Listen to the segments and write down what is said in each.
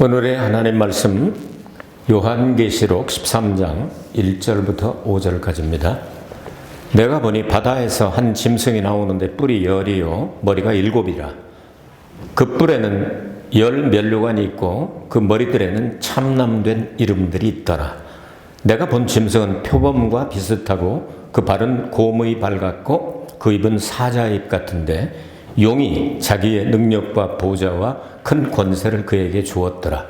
오늘의 하나님 말씀 요한계시록 13장 1절부터 5절까지입니다. 내가 보니 바다에서 한 짐승이 나오는데 뿔이 열이요 머리가 7이라. 그 뿔에는 10면류관이 있고 그 머리들에는 참남된 이름들이 있더라. 내가 본 짐승은 표범과 비슷하고 그 발은 곰의 발 같고 그 입은 사자의 입 같은데 용이 자기의 능력과 보좌와 큰 권세를 그에게 주었더라.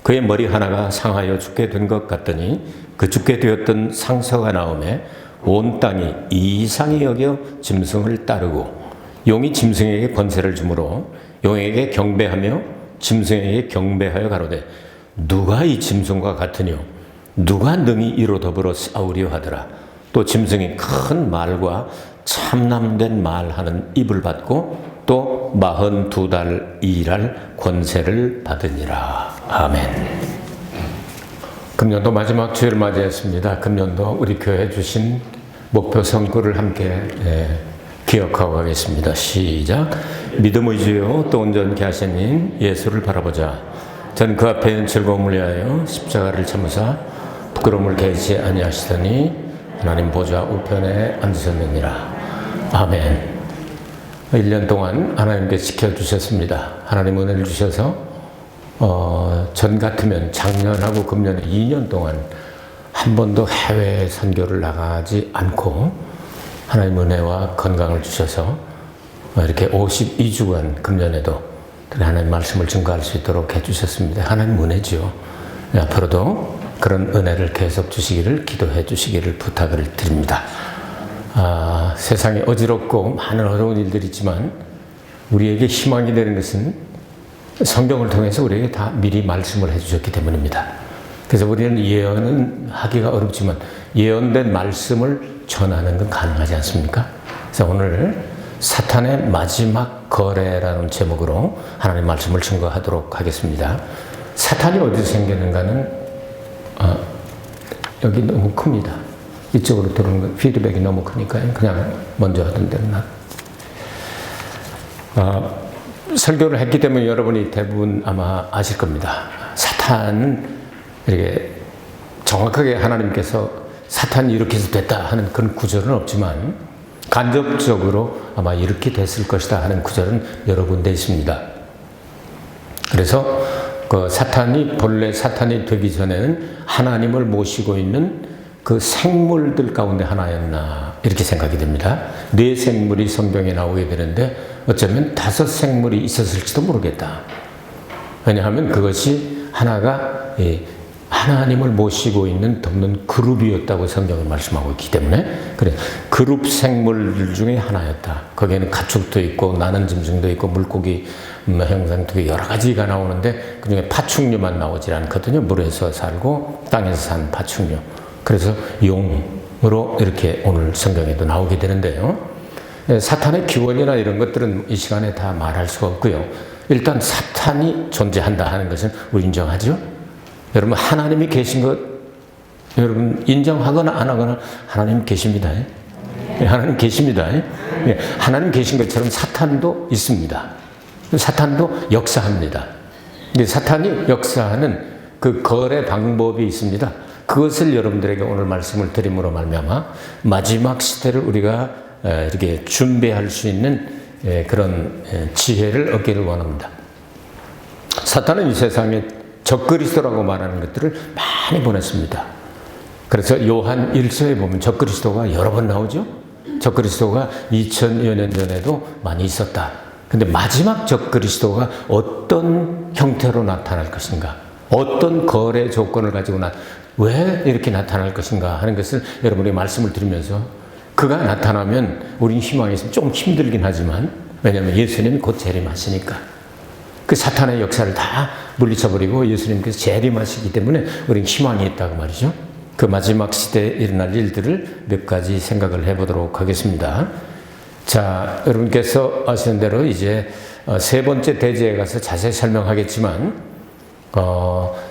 그의 머리 하나가 상하여 죽게 된 것 같더니 그 죽게 되었던 상서가 나오매 온 땅이 이상히 여겨 짐승을 따르고 용이 짐승에게 권세를 주므로 용에게 경배하며 짐승에게 경배하여 가로되 누가 이 짐승과 같으뇨 누가 능히 이로 더불어 싸우려 하더라. 또 짐승이 큰 말과 참남된 말하는 입을 받고 또 42달 일할 권세를 받으니라. 아멘. 금년도 마지막 주일을 맞이했습니다. 금년도 우리 교회에 주신 목표 성구를 함께 기억하고 가겠습니다. 시작. 믿음의 주요 또 온전케 하시는 예수를 바라보자. 전 그 앞에 있는 즐거움을 위하여 십자가를 참으사 부끄러움을 개의치 아니하시더니 하나님 보좌 우편에 앉으셨느니라. 아멘. 1년 동안 하나님께 지켜주셨습니다. 하나님 은혜를 주셔서 전 같으면 작년하고 금년에 2년 동안 한 번도 해외 선교를 나가지 않고 하나님 은혜와 건강을 주셔서 이렇게 52주간 금년에도 하나님 말씀을 증거할 수 있도록 해주셨습니다. 하나님 은혜죠. 앞으로도 그런 은혜를 계속 주시기를 기도해 주시기를 부탁을 드립니다. 세상에 어지럽고 많은 어려운 일들이 있지만 우리에게 희망이 되는 것은 성경을 통해서 우리에게 다 미리 말씀을 해주셨기 때문입니다. 그래서 우리는 예언은 하기가 어렵지만 예언된 말씀을 전하는 건 가능하지 않습니까? 그래서 오늘 사탄의 마지막 거래라는 제목으로 하나님 말씀을 증거하도록 하겠습니다. 사탄이 어디서 생기는가는 여기 너무 큽니다. 이쪽으로 들어오는 거 피드백이 너무 크니까요. 그냥 먼저 하던 대로 설교를 했기 때문에 여러분이 대부분 아마 아실 겁니다. 사탄은 이렇게 정확하게 하나님께서 사탄이 이렇게 해서 됐다 하는 그런 구절은 없지만 간접적으로 아마 이렇게 됐을 것이다 하는 구절은 여러 군데 있습니다. 그래서 그 사탄이 본래 사탄이 되기 전에는 하나님을 모시고 있는 그 생물들 가운데 하나였나 이렇게 생각이 됩니다. 4생물이 성경에 나오게 되는데 어쩌면 5생물이 있었을지도 모르겠다. 왜냐하면 그것이 하나가 하나님을 모시고 있는 돕는 그룹이었다고 성경은 말씀하고 있기 때문에 그래 그룹 생물들 중에 하나였다. 거기에는 가축도 있고 나는 짐승도 있고 물고기 형상도 여러 가지가 나오는데 그중에 파충류만 나오지 않거든요. 물에서 살고 땅에서 사는 파충류. 그래서 용으로 이렇게 오늘 성경에도 나오게 되는데요. 사탄의 기원이나 이런 것들은 이 시간에 다 말할 수가 없고요. 일단 사탄이 존재한다 하는 것은 우리 인정하죠? 여러분 하나님이 계신 것 여러분 인정하거나 안 하거나 하나님 계십니다. 하나님 계십니다. 하나님 계신 것처럼 사탄도 있습니다. 사탄도 역사합니다. 근데 사탄이 역사하는 그 거래 방법이 있습니다. 그것을 여러분들에게 오늘 말씀을 드림으로 말미암아 마지막 시대를 우리가 이렇게 준비할 수 있는 그런 지혜를 얻기를 원합니다. 사탄은 이 세상에 적그리스도라고 말하는 것들을 많이 보냈습니다. 그래서 요한 1서에 보면 적그리스도가 여러 번 나오죠. 적그리스도가 2000여 년 전에도 많이 있었다. 근데 마지막 적그리스도가 어떤 형태로 나타날 것인가? 어떤 거래 조건을 가지고 왜 이렇게 나타날 것인가 하는 것을 여러분이 말씀을 드리면서 그가 나타나면 우리는 희망이 있으면 좀 힘들긴 하지만 왜냐하면 예수님이 곧 재림하시니까 그 사탄의 역사를 다 물리쳐버리고 예수님께서 재림하시기 때문에 우리는 희망이 있다고 말이죠. 그 마지막 시대에 일어날 일들을 몇 가지 생각을 해보도록 하겠습니다. 자, 여러분께서 아시는 대로 이제 세 번째 대제에 가서 자세히 설명하겠지만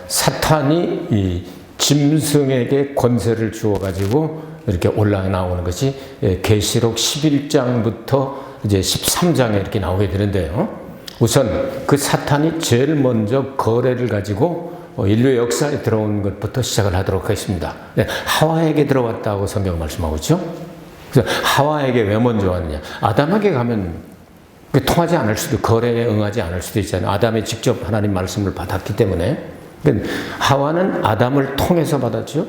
사탄이 이 짐승에게 권세를 주어가지고 이렇게 올라나오는 것이 계시록 11장부터 이제 13장에 이렇게 나오게 되는데요. 우선 그 사탄이 제일 먼저 거래를 가지고 인류의 역사에 들어온 것부터 시작을 하도록 하겠습니다. 하와에게 들어왔다고 성경 말씀하고 있죠. 그래서 하와에게 왜 먼저 왔느냐? 아담에게 가면 통하지 않을 수도, 거래에 응하지 않을 수도 있잖아요. 아담이 직접 하나님 말씀을 받았기 때문에. 하와는 아담을 통해서 받았죠.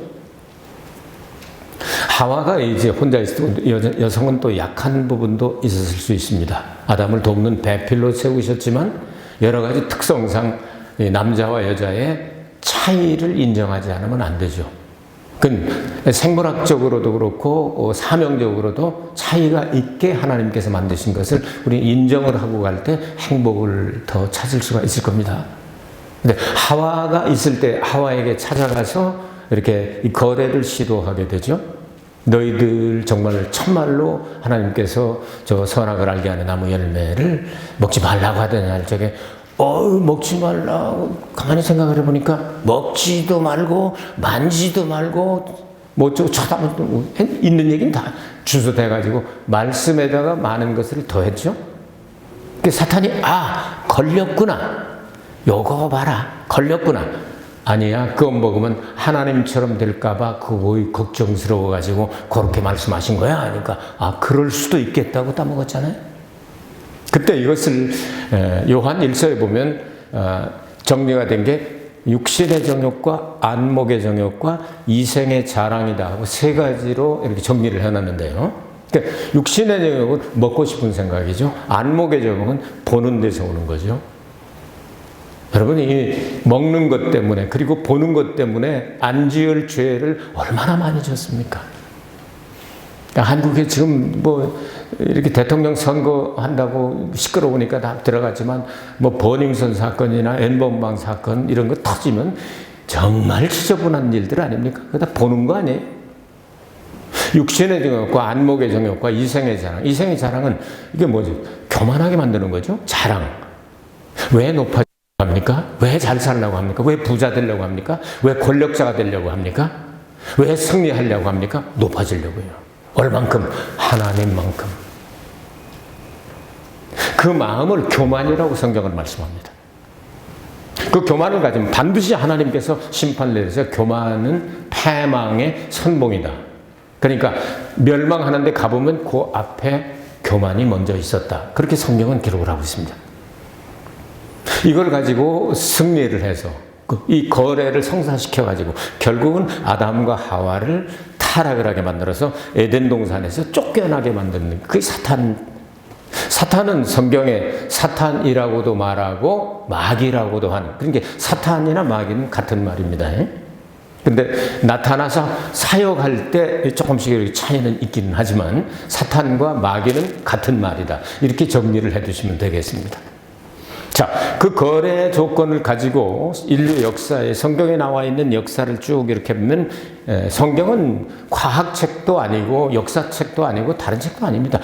하와가 이제 혼자 있을 때 여성은 또 약한 부분도 있었을 수 있습니다. 아담을 돕는 배필로 세우셨지만 여러 가지 특성상 남자와 여자의 차이를 인정하지 않으면 안 되죠. 생물학적으로도 그렇고 사명적으로도 차이가 있게 하나님께서 만드신 것을 우리 인정을 하고 갈 때 행복을 더 찾을 수가 있을 겁니다. 근데 하와가 있을 때 하와에게 찾아가서 이렇게 이 거래를 시도하게 되죠. 너희들 정말 참말로 하나님께서 저 선악을 알게 하는 나무 열매를 먹지 말라고 하던 날 적에 먹지 말라고 가만히 생각을 해보니까 먹지도 말고 만지도 말고 뭐 어쩌고 쳐다보고 있는 얘기는 다 주소돼가지고 말씀에다가 많은 것을 더했죠. 사탄이 걸렸구나, 요거 봐라, 걸렸구나. 아니야, 그거 먹으면 하나님처럼 될까봐 그거 걱정스러워가지고 그렇게 말씀하신 거야. 그러니까 그럴 수도 있겠다고 따먹었잖아요. 그때 이것을 요한 1서에 보면 정리가 된 게 육신의 정욕과 안목의 정욕과 이생의 자랑이다 하고 세 가지로 이렇게 정리를 해놨는데요. 그러니까 육신의 정욕은 먹고 싶은 생각이죠. 안목의 정욕은 보는 데서 오는 거죠. 여러분이 먹는 것 때문에 그리고 보는 것 때문에 안 지을 죄를 얼마나 많이 졌습니까? 한국에 지금 이렇게 대통령 선거한다고 시끄러우니까 다 들어갔지만 버닝썬 사건이나 N번방 사건 이런 거 터지면 정말 지저분한 일들 아닙니까? 그거 다 보는 거 아니에요? 육신의 정욕과 안목의 정욕과 이생의 자랑. 이생의 자랑은 이게 뭐죠? 교만하게 만드는 거죠. 자랑. 왜 높아지려고 합니까? 왜 잘 살려고 합니까? 왜 부자 되려고 합니까? 왜 권력자가 되려고 합니까? 왜 승리하려고 합니까? 높아지려고요. 얼만큼? 하나님만큼. 그 마음을 교만이라고 성경은 말씀합니다. 그 교만을 가지면 반드시 하나님께서 심판을 내려서 교만은 패망의 선봉이다. 그러니까 멸망하는데 가보면 그 앞에 교만이 먼저 있었다. 그렇게 성경은 기록을 하고 있습니다. 이걸 가지고 승리를 해서 이 거래를 성사시켜가지고 결국은 아담과 하와를 타락을 하게 만들어서 에덴 동산에서 쫓겨나게 만드는 그게 사탄은 성경에 사탄이라고도 말하고 마귀라고도 하는, 그러니까 사탄이나 마귀는 같은 말입니다. 근데 나타나서 사역할 때 조금씩 차이는 있기는 하지만 사탄과 마귀는 같은 말이다. 이렇게 정리를 해두시면 되겠습니다. 자, 그 거래 조건을 가지고 인류 역사에 성경에 나와 있는 역사를 쭉 이렇게 보면 성경은 과학책도 아니고 역사책도 아니고 다른 책도 아닙니다.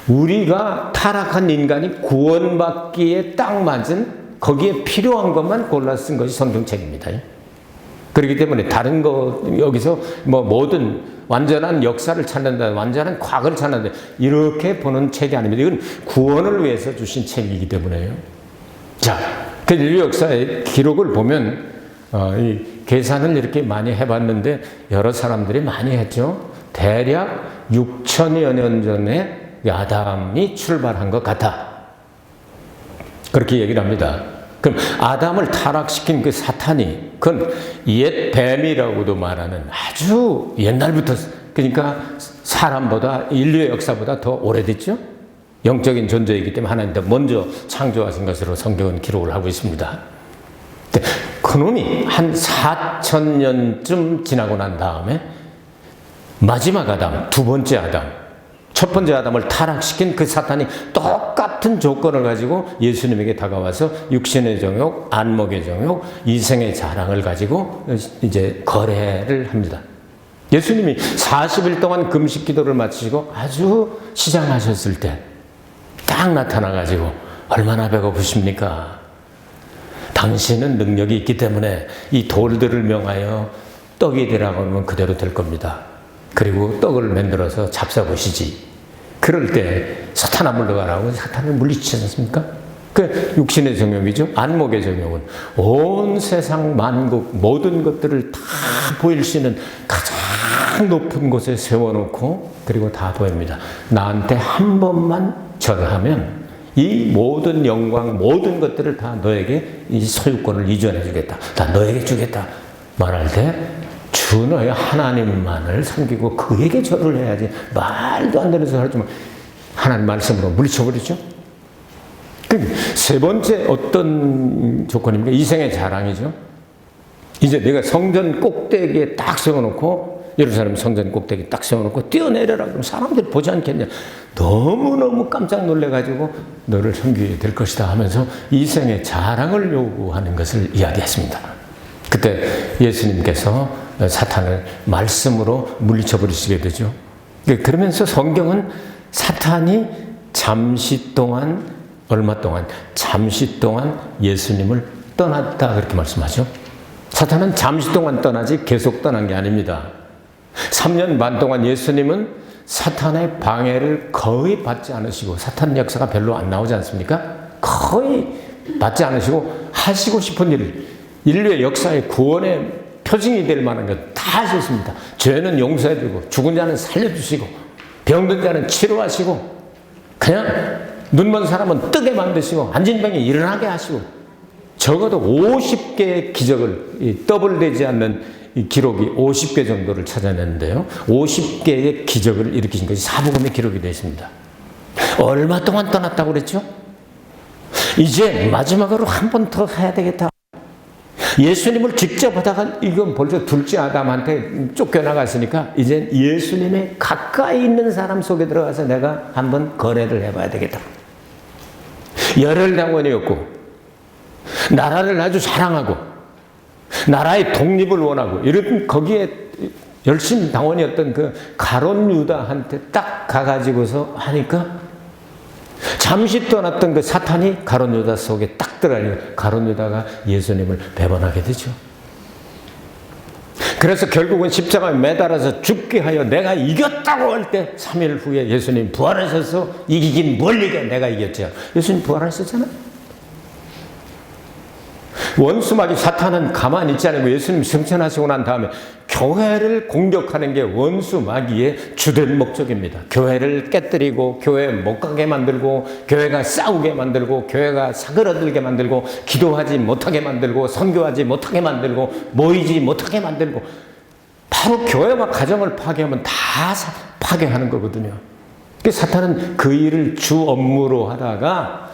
우리가 타락한 인간이 구원받기에 딱 맞은 거기에 필요한 것만 골라 쓴 것이 성경책입니다. 그렇기 때문에 다른 거 여기서 모든 완전한 역사를 찾는다, 완전한 과거를 찾는다 이렇게 보는 책이 아닙니다. 이건 구원을 위해서 주신 책이기 때문에요. 자, 그 인류 역사의 기록을 보면 이 계산을 이렇게 많이 해봤는데 여러 사람들이 많이 했죠. 대략 6천여 년 전에 아담이 출발한 것 같아. 그렇게 얘기를 합니다. 그럼 아담을 타락시킨 그 사탄이 그건 옛 뱀이라고도 말하는 아주 옛날부터, 그러니까 사람보다 인류의 역사보다 더 오래됐죠. 영적인 존재이기 때문에 하나님도 먼저 창조하신 것으로 성경은 기록을 하고 있습니다. 그놈이 한 4,000년쯤 지나고 난 다음에 마지막 아담, 두 번째 아담, 첫 번째 아담을 타락시킨 그 사탄이 똑같은 조건을 가지고 예수님에게 다가와서 육신의 정욕, 안목의 정욕, 이생의 자랑을 가지고 이제 거래를 합니다. 예수님이 40일 동안 금식 기도를 마치고 아주 시장하셨을 때 딱 나타나가지고 얼마나 배고프십니까? 당신은 능력이 있기 때문에 이 돌들을 명하여 떡이 되라고 하면 그대로 될 겁니다. 그리고 떡을 만들어서 잡숴보시지. 그럴 때 사탄아 물러가라고 사탄을 물리치지 않습니까? 그 육신의 정욕이죠. 안목의 정욕은 온 세상 만국 모든 것들을 다 보일 수 있는 가장 높은 곳에 세워놓고 그리고 다 보입니다. 나한테 한 번만 절하면 이 모든 영광 모든 것들을 다 너에게 이 소유권을 이전해 주겠다. 다 너에게 주겠다. 말할 때 주 너의 하나님만을 섬기고 그에게 절을 해야지. 말도 안 되는 소리 하지만 하나님 말씀으로 물리쳐버리죠. 세 번째 어떤 조건입니까? 이생의 자랑이죠. 이제 내가 성전 꼭대기에 딱 세워놓고 예루살렘 성전 꼭대기에 딱 세워놓고 뛰어내려라 그러면 사람들이 보지 않겠냐. 너무너무 깜짝 놀래가지고 너를 섬기게 될 것이다 하면서 이생의 자랑을 요구하는 것을 이야기했습니다. 그때 예수님께서 사탄을 말씀으로 물리쳐 버리시게 되죠. 그러면서 성경은 사탄이 잠시 동안 얼마 동안? 잠시 동안 예수님을 떠났다 그렇게 말씀하죠. 사탄은 잠시 동안 떠나지 계속 떠난 게 아닙니다. 3년 반 동안 예수님은 사탄의 방해를 거의 받지 않으시고 사탄 역사가 별로 안 나오지 않습니까? 거의 받지 않으시고 하시고 싶은 일, 인류의 역사의 구원의 표징이 될 만한 것 다 하셨습니다. 죄는 용서해주고 죽은 자는 살려주시고 병든 자는 치료하시고 그냥 눈먼 사람은 뜨게 만드시고 앉은 병이 일어나게 하시고 적어도 50개의 기적을 더블되지 않는 이 기록이 50개 정도를 찾아냈는데요. 50개의 기적을 일으키신 것이 사복음에 기록이 되어 있습니다. 얼마 동안 떠났다고 그랬죠? 이제 마지막으로 한 번 더 해야 되겠다. 예수님을 직접 하다가 이건 벌써 둘째 아담한테 쫓겨나갔으니까 이제 예수님의 가까이 있는 사람 속에 들어가서 내가 한번 거래를 해봐야 되겠다. 열혈당원이었고 나라를 아주 사랑하고 나라의 독립을 원하고 이런 거기에 열심 당원이었던 그 가룟 유다한테 딱 가가지고서 하니까 잠시 떠났던 그 사탄이 가룟 유다 속에 딱 들어가니까 가룟 유다가 예수님을 배반하게 되죠. 그래서 결국은 십자가에 매달아서 죽게 하여 내가 이겼다고 할 때 3일 후에 예수님 부활하셔서 이기긴 뭘 이겨 내가 이겼죠. 예수님 부활하셨잖아요. 원수마귀 사탄은 가만히 있지 않고 예수님 승천하시고 난 다음에 교회를 공격하는 게 원수마귀의 주된 목적입니다. 교회를 깨뜨리고 교회 못 가게 만들고 교회가 싸우게 만들고 교회가 사그러들게 만들고 기도하지 못하게 만들고 선교하지 못하게 만들고 모이지 못하게 만들고 바로 교회와 가정을 파괴하면 다 파괴하는 거거든요. 사탄은 그 일을 주 업무로 하다가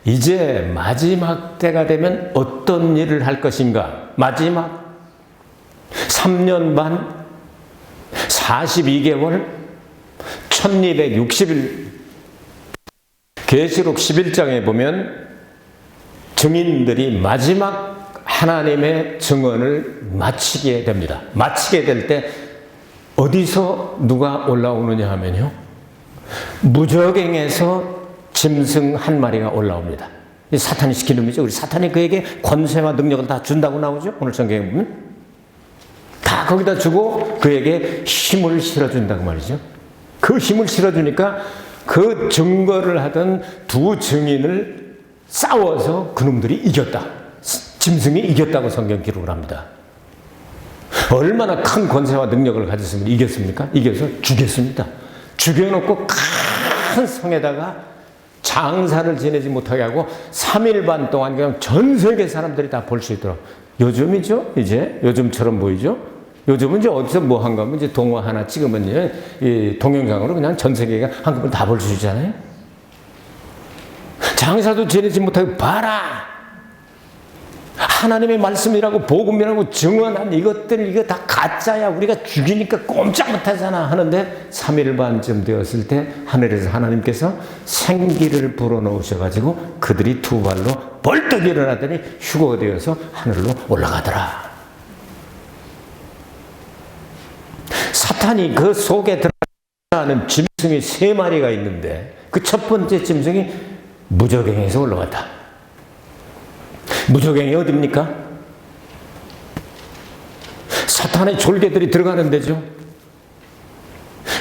이제 마지막 때가 되면 어떤 일을 할 것인가? 마지막 3년 반 42개월 1260일 계시록 11장에 보면 증인들이 마지막 하나님의 증언을 마치게 됩니다. 마치게 될 때 어디서 누가 올라오느냐 하면요. 무저갱에서 짐승 한 마리가 올라옵니다. 사탄이 시키는 놈이죠. 우리 사탄이 그에게 권세와 능력을 다 준다고 나오죠. 오늘 성경에 보면 다 거기다 주고 그에게 힘을 실어준다고 말이죠. 그 힘을 실어주니까 그 증거를 하던 두 증인을 싸워서 그놈들이 이겼다. 짐승이 이겼다고 성경 기록을 합니다. 얼마나 큰 권세와 능력을 가졌으면 이겼습니까? 이겨서 죽였습니다. 죽여놓고 큰 성에다가 장사를 지내지 못하게 하고 3일 반 동안 그냥 전 세계 사람들이 다 볼 수 있도록. 요즘이죠. 이제 요즘처럼 보이죠. 요즘은 이제 어디서 뭐 한 거면 이제 동화 하나 찍으면 이 동영상으로 그냥 전 세계가 한꺼번에 다 볼 수 있잖아요. 장사도 지내지 못하고 봐라. 하나님의 말씀이라고 복음이라고 증언한 이것들 이거 다 가짜야. 우리가 죽이니까 꼼짝 못하잖아 하는데 3일 반쯤 되었을 때 하늘에서 하나님께서 생기를 불어넣으셔가지고 그들이 두 발로 벌떡 일어나더니 휴거가 되어서 하늘로 올라가더라. 사탄이 그 속에 들어가는 짐승이 3마리가 있는데 그 첫 번째 짐승이 무저갱에서 올라갔다. 무저갱이 어디입니까? 사탄의 졸개들이 들어가는 데죠.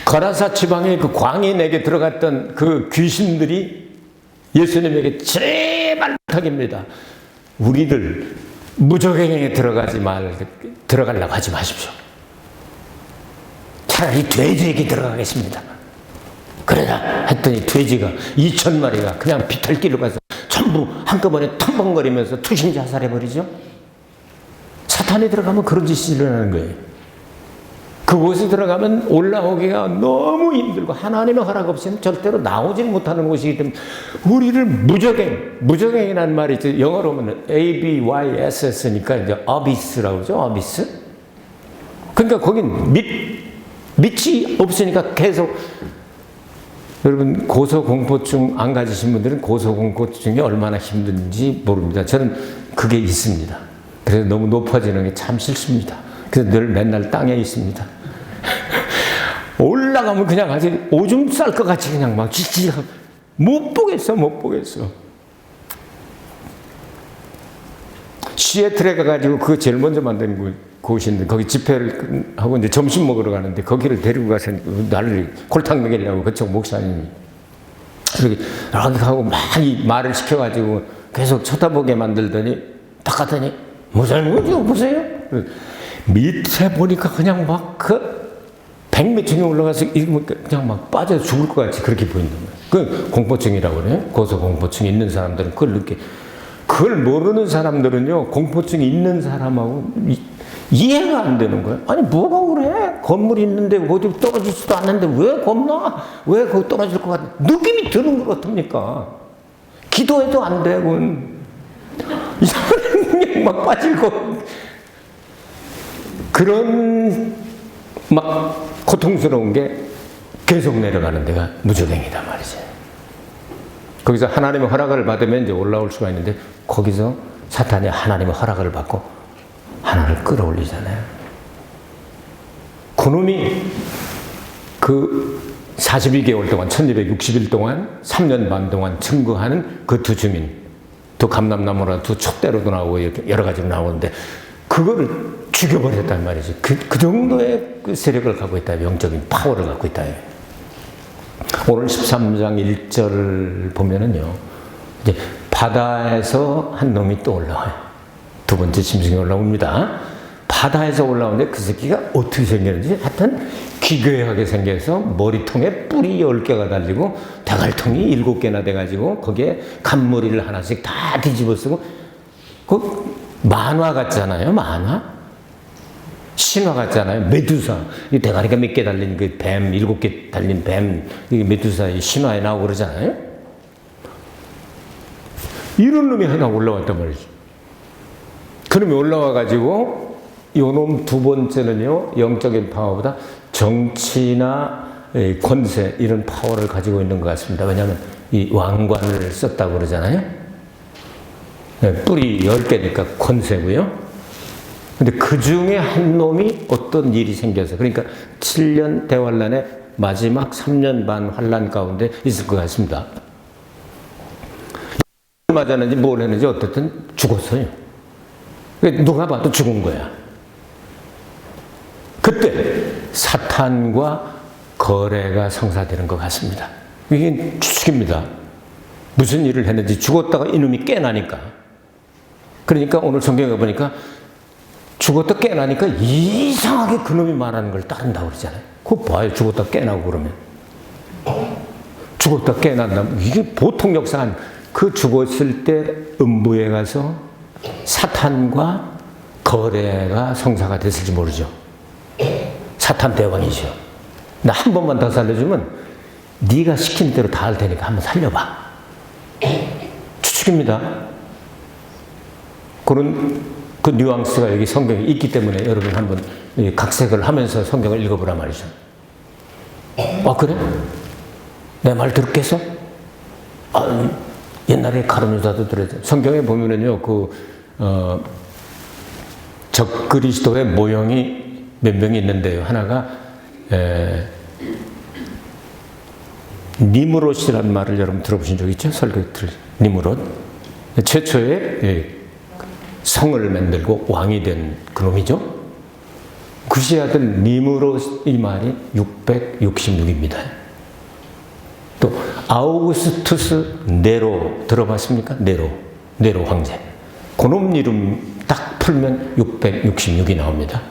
거라사 지방의 그 광인에게 들어갔던 그 귀신들이 예수님에게 제발 부탁입니다. 우리들 무적행에 들어가려고 하지 마십시오. 차라리 돼지에게 들어가겠습니다. 그러다 했더니 돼지가 2,000마리가 그냥 비탈길로 가서 전부 한꺼번에 탕벙거리면서 투신 자살해버리죠. 사탄이 들어가면 그런 짓이 일어나는 거예요. 그곳에 들어가면 올라오기가 너무 힘들고 하나님의 허락 없이는 절대로 나오질 못하는 곳이기 때문에 우리를 무적행이라는 말이 이제 영어로 하면 ABYSS니까 이제 abyss라고 그러죠. abyss. 그러니까 거긴 밑이 없으니까 계속 여러분 고소공포증 안 가지신 분들은 고소공포증이 얼마나 힘든지 모릅니다. 저는 그게 있습니다. 그래서 너무 높아지는 게 참 싫습니다. 그래서 늘 맨날 땅에 있습니다. 올라가면 그냥 아직 오줌 쌀 것 같이 그냥 막 지지하고 못 보겠어. 시애틀에 가가지고 그거 제일 먼저 만든 곳인데 거기 집회를 하고 이제 점심 먹으러 가는데 거기를 데리고 가서 나를 골탕 먹이려고 그쪽 목사님이 이렇게 하고 막 말을 시켜가지고 계속 쳐다보게 만들더니 딱 갔더니 목사님 보세요. 밑에 보니까 그냥 막 그 100m에 올라가서 그냥 막 빠져 죽을 것 같이 그렇게 보인단 말이에요. 그 공포증이라고 그래요. 고소공포증이 있는 사람들은 그걸 모르는 사람들은요, 공포증이 있는 사람하고 이해가 안 되는 거예요. 아니, 뭐가 그래? 건물이 있는데 어디 떨어지지도 않는데 왜 겁나? 왜 거기 떨어질 것 같아? 느낌이 드는 것 같습니까? 기도해도 안 되고, 이상한 그냥 막 빠지고, 그런 막 고통스러운 게 계속 내려가는 데가 무적행이다 말이죠. 거기서 하나님의 허락을 받으면 이제 올라올 수가 있는데 거기서 사탄이 하나님의 허락을 받고 하나를 끌어올리잖아요. 그놈이 그 42개월 동안 1260일 동안 3년 반 동안 증거하는 그 두 증인, 두 감람나무라 두 촛대로도 나오고 이렇게 여러 가지로 나오는데 그거를 죽여버렸단 말이지. 그 정도의 그 세력을 갖고 있다. 영적인 파워를 갖고 있다. 오늘 13장 1절을 보면은요, 이제 바다에서 한 놈이 또 올라와요. 두 번째 짐승이 올라옵니다. 바다에서 올라오는데 그 새끼가 어떻게 생겼는지 하여튼 기괴하게 생겨서 머리통에 뿔이 10개가 달리고 대갈통이 7개나 돼가지고 거기에 간머리를 하나씩 다 뒤집어 쓰고 그 만화 같잖아요. 만화. 신화 같잖아요. 메두사. 이 대가리가 몇 개 달린 그 뱀, 7개 달린 뱀, 이게 메두사의 신화에 나오고 그러잖아요. 이런 놈이 하나 올라왔단 말이죠. 그 놈이 올라와가지고, 요 놈 두 번째는요, 영적인 파워보다 정치나 권세, 이런 파워를 가지고 있는 것 같습니다. 왜냐하면 이 왕관을 썼다고 그러잖아요. 뿔이 10개니까 권세고요. 근데 그 중에 한 놈이 어떤 일이 생겨서, 그러니까 7년 대환란의 마지막 3년 반 환란 가운데 있을 것 같습니다. 맞았는지 뭘 했는지 어쨌든 죽었어요. 누가 봐도 죽은 거야. 그때 사탄과 거래가 성사되는 것 같습니다. 이게 추측입니다. 무슨 일을 했는지 죽었다가 이놈이 깨나니까. 그러니까 오늘 성경에 보니까 죽었다 깨나니까 이상하게 그놈이 말하는 걸 따른다고 그러잖아요. 그거 봐요. 죽었다 깨나고 그러면. 죽었다 깨난다면 이게 보통 역사 그 죽었을 때 음부에 가서 사탄과 거래가 성사가 됐을지 모르죠. 사탄 대왕이죠. 나 한 번만 더 살려주면 네가 시킨 대로 다 할 테니까 한번 살려봐. 추측입니다. 그런 그 뉘앙스가 여기 성경에 있기 때문에 여러분 한번 각색을 하면서 성경을 읽어보란 말이죠. 그래? 내 말 들었겠어? 옛날에 가룟유다도 들었죠. 성경에 보면은요, 적그리스도의 모형이 몇 명이 있는데요. 하나가, 니무롯이라는 말을 여러분 들어보신 적 있죠? 니무롯. 최초의 성을 만들고 왕이 된 그놈이죠. 구시의 아들 니무롯 이 말이 666입니다. 또 아우구스투스 네로 들어봤습니까? 네로 황제. 그놈 이름 딱 풀면 666이 나옵니다.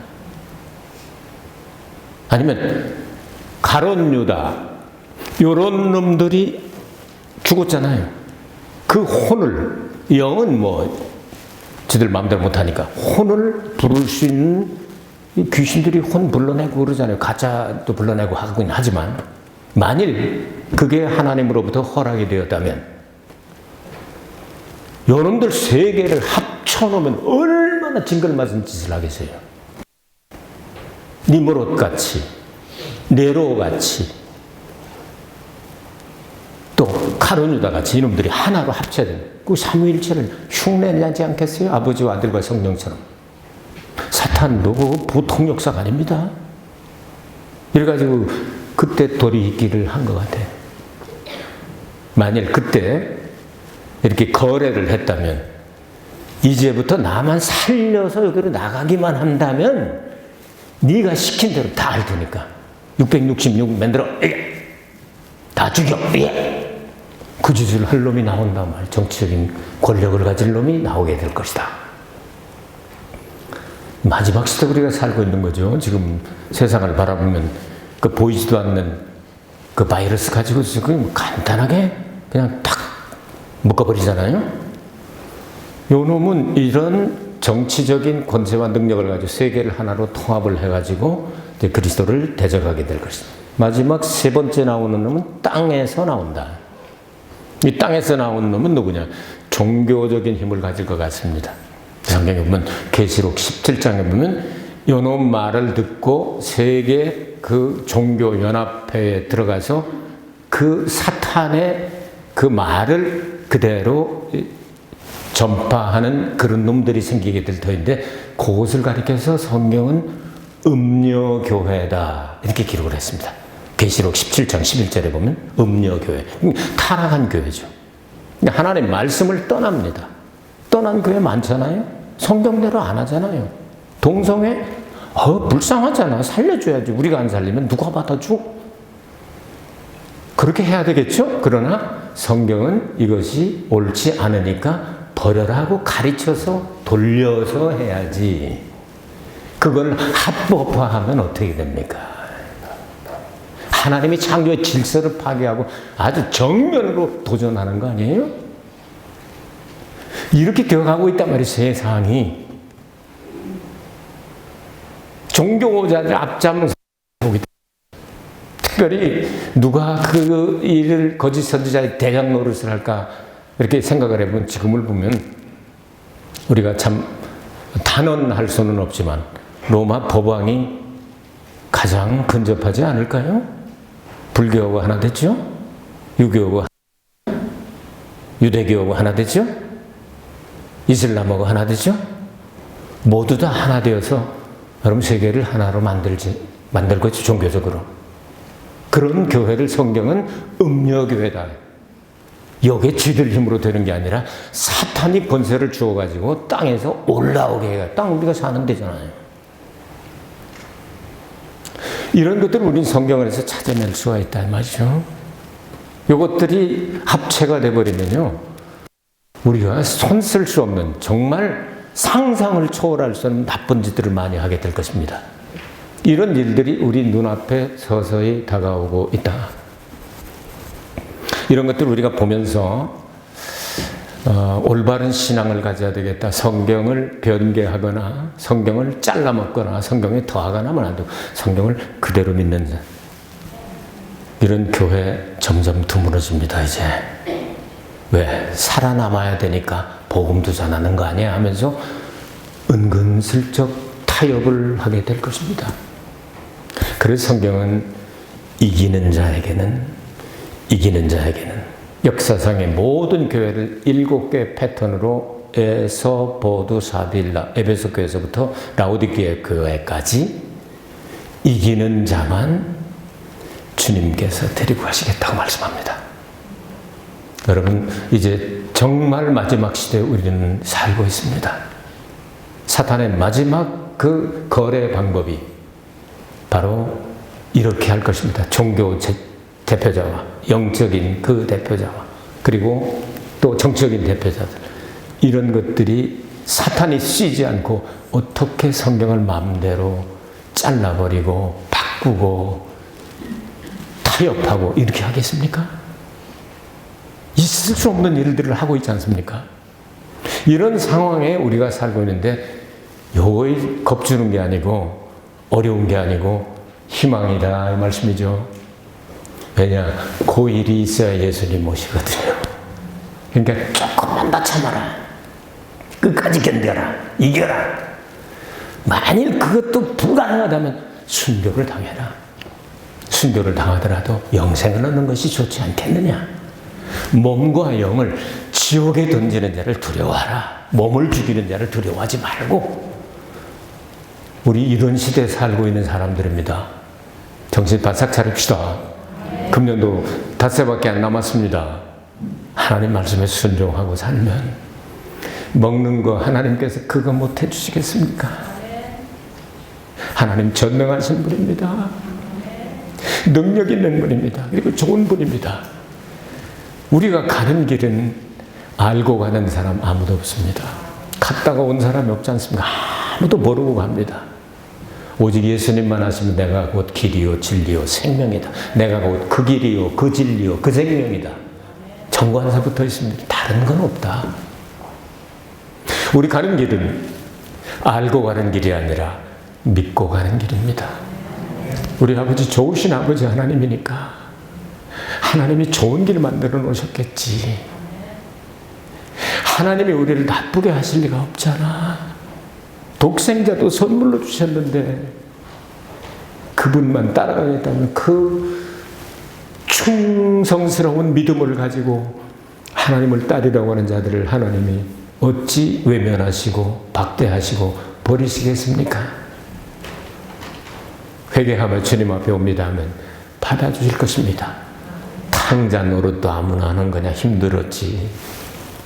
아니면 가론 유다 요런 놈들이 죽었잖아요. 그 혼을, 영은 뭐 지들 마음대로 못하니까 혼을 부를 수 있는 귀신들이 혼 불러내고 그러잖아요. 가짜도 불러내고 하긴 하지만 만일 그게 하나님으로부터 허락이 되었다면 요놈들 세 개를 합쳐놓으면 얼마나 징글맞은 짓을 하겠어요. 니무롯같이, 네로같이, 또 가론유다같이 이놈들이 하나로 합쳐야 돼요. 그 삼위일체를 흉내내지 않겠어요? 아버지와 아들과 성령처럼. 사탄도 보통 역사가 아닙니다. 이래가지고 그때 돌이키기를 한 것 같아요. 만일 그때 이렇게 거래를 했다면 이제부터 나만 살려서 여기로 나가기만 한다면 네가 시킨 대로 다 할 테니까 666 만들어 다 죽여 그 짓을 할 놈이 나온단 말이야. 정치적인 권력을 가질 놈이 나오게 될 것이다. 마지막 시대 우리가 살고 있는 거죠. 지금 세상을 바라보면 그 보이지도 않는 그 바이러스 가지고 지금 간단하게 그냥 탁 묶어버리잖아요. 요 놈은 이런 정치적인 권세와 능력을 가지고 세계를 하나로 통합을 해가지고 이제 그리스도를 대적하게 될 것이다. 마지막 세 번째 나오는 놈은 땅에서 나온다. 이 땅에서 나온 놈은 누구냐? 종교적인 힘을 가질 것 같습니다. 성경에 보면 계시록 17장에 보면 요놈 말을 듣고 세계 그 종교 연합회에 들어가서 그 사탄의 그 말을 그대로 전파하는 그런 놈들이 생기게 될 터인데 그것을 가리켜서 성경은 음녀교회다 이렇게 기록을 했습니다. 계시록 17장 11절에 보면 음녀교회, 타락한 교회죠. 하나님 말씀을 떠납니다. 떠난 교회 많잖아요. 성경대로 안 하잖아요. 동성애 불쌍하잖아. 살려줘야지. 우리가 안 살리면 누가 받아줘? 그렇게 해야 되겠죠? 그러나 성경은 이것이 옳지 않으니까 버려라 하고 가르쳐서 돌려서 해야지. 그걸 합법화하면 어떻게 됩니까? 하나님이 창조의 질서를 파괴하고 아주 정면으로 도전하는 거 아니에요? 이렇게 되어가고 있단 말이에요, 세상이. 종교자들 앞장서 보기 때문에. 특별히 누가 그 일을 거짓 선지자의 대장 노릇을 할까 이렇게 생각을 해보면 지금을 보면 우리가 참 단언할 수는 없지만 로마 법왕이 가장 근접하지 않을까요? 불교하고 하나 됐죠? 유교하고 유대교하고 하나 됐죠? 이슬람하고 하나 됐죠? 모두 다 하나 되어서 여러분 세계를 하나로 만들 거죠, 종교적으로. 그런 교회를 성경은 음녀교회다. 여기에 쥐들 힘으로 되는 게 아니라 사탄이 권세를 주어가지고 땅에서 올라오게 해요. 땅 우리가 사는 데잖아요. 이런 것들을 우린 성경에서 찾아낼 수가 있다 말이죠. 이것들이 합체가 돼버리면요, 우리가 손 쓸 수 없는 정말 상상을 초월할 수 없는 나쁜 짓들을 많이 하게 될 것입니다. 이런 일들이 우리 눈앞에 서서히 다가오고 있다. 이런 것들을 우리가 보면서 올바른 신앙을 가져야 되겠다. 성경을 변개하거나 성경을 잘라먹거나 성경에 더하거나 하면 안 되고 성경을 그대로 믿는 이런 교회 점점 드물어집니다. 이제 왜? 살아남아야 되니까 복음도 전하는 거 아니야 하면서 은근슬쩍 타협을 하게 될 것입니다. 그래서 성경은 이기는 자에게는 역사상의 모든 교회를 7개 패턴으로 에서, 보드, 사빌라, 에베소 교회에서부터 라오디게아 교회까지 이기는 자만 주님께서 데리고 가시겠다고 말씀합니다. 여러분, 이제 정말 마지막 시대에 우리는 살고 있습니다. 사탄의 마지막 그 거래 방법이 바로 이렇게 할 것입니다. 종교 대표자와 영적인 그 대표자와 그리고 또 정치적인 대표자들, 이런 것들이 사탄이 쓰지 않고 어떻게 성경을 마음대로 잘라버리고 바꾸고 타협하고 이렇게 하겠습니까? 있을 수 없는 일들을 하고 있지 않습니까? 이런 상황에 우리가 살고 있는데 요거에 겁주는 게 아니고 어려운 게 아니고 희망이다 이 말씀이죠. 왜냐? 고일이 있어야 예수님 오시거든요. 그러니까 조금만 더 참아라. 끝까지 견뎌라. 이겨라. 만일 그것도 불가능하다면 순교를 당해라. 순교를 당하더라도 영생을 얻는 것이 좋지 않겠느냐. 몸과 영을 지옥에 던지는 자를 두려워하라. 몸을 죽이는 자를 두려워하지 말고. 우리 이런 시대에 살고 있는 사람들입니다. 정신 바싹 차립시다. 금년도 닷새밖에 안 남았습니다. 하나님 말씀에 순종하고 살면 먹는 거 하나님께서 그거 못 해주시겠습니까? 하나님 전능하신 분입니다. 능력 있는 분입니다. 그리고 좋은 분입니다. 우리가 가는 길은 알고 가는 사람 아무도 없습니다. 갔다가 온 사람이 없지 않습니까? 아무도 모르고 갑니다. 오직 예수님만 하시면 내가 곧 길이요 진리요 생명이다. 내가 곧 그 길이요 그 진리요 그 생명이다. 정관사 붙어 있습니다. 다른 건 없다. 우리 가는 길은 알고 가는 길이 아니라 믿고 가는 길입니다. 우리 아버지 좋으신 아버지 하나님이니까 하나님이 좋은 길 만들어 놓으셨겠지. 하나님이 우리를 나쁘게 하실 리가 없잖아. 독생자도 선물로 주셨는데 그분만 따라가겠다면 그 충성스러운 믿음을 가지고 하나님을 따르려고 하는 자들을 하나님이 어찌 외면하시고 박대하시고 버리시겠습니까? 회개하며 주님 앞에 옵니다 하면 받아주실 것입니다. 탕자 노릇도 아무나 하는 거냐 힘들었지.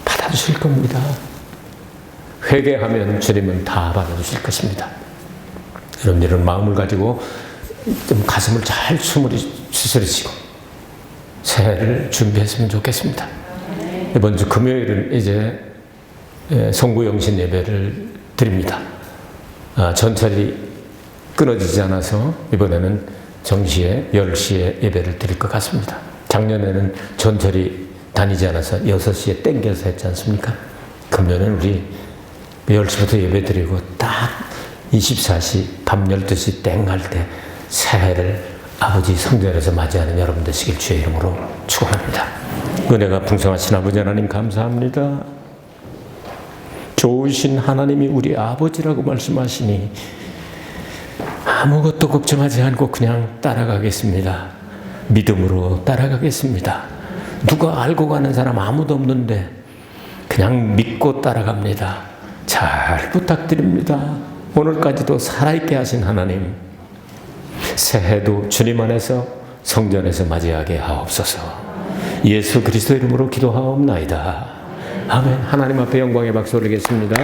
받아주실 겁니다. 회개하면 주님은 다 받아주실 것입니다. 여러분 이런 마음을 가지고 좀 가슴을 잘 추스리시고 새해를 준비했으면 좋겠습니다. 이번 주 금요일은 이제 송구영신 예배를 드립니다. 전철이 끊어지지 않아서 이번에는 정시에 10시에 예배를 드릴 것 같습니다. 작년에는 전철이 다니지 않아서 6시에 땡겨서 했지 않습니까? 금년은 우리 10시부터 예배 드리고 딱 24시 밤 12시 땡 할 때 새해를 아버지 성전에서 맞이하는 여러분 되시길 주의 이름으로 축원합니다. 은혜가 풍성하신 아버지 하나님 감사합니다. 좋으신 하나님이 우리 아버지라고 말씀하시니 아무것도 걱정하지 않고 그냥 따라가겠습니다. 믿음으로 따라가겠습니다. 누가 알고 가는 사람 아무도 없는데 그냥 믿고 따라갑니다. 잘 부탁드립니다. 오늘까지도 살아있게 하신 하나님, 새해도 주님 안에서 성전에서 맞이하게 하옵소서. 예수 그리스도 이름으로 기도하옵나이다. 아멘. 하나님 앞에 영광의 박수 올리겠습니다.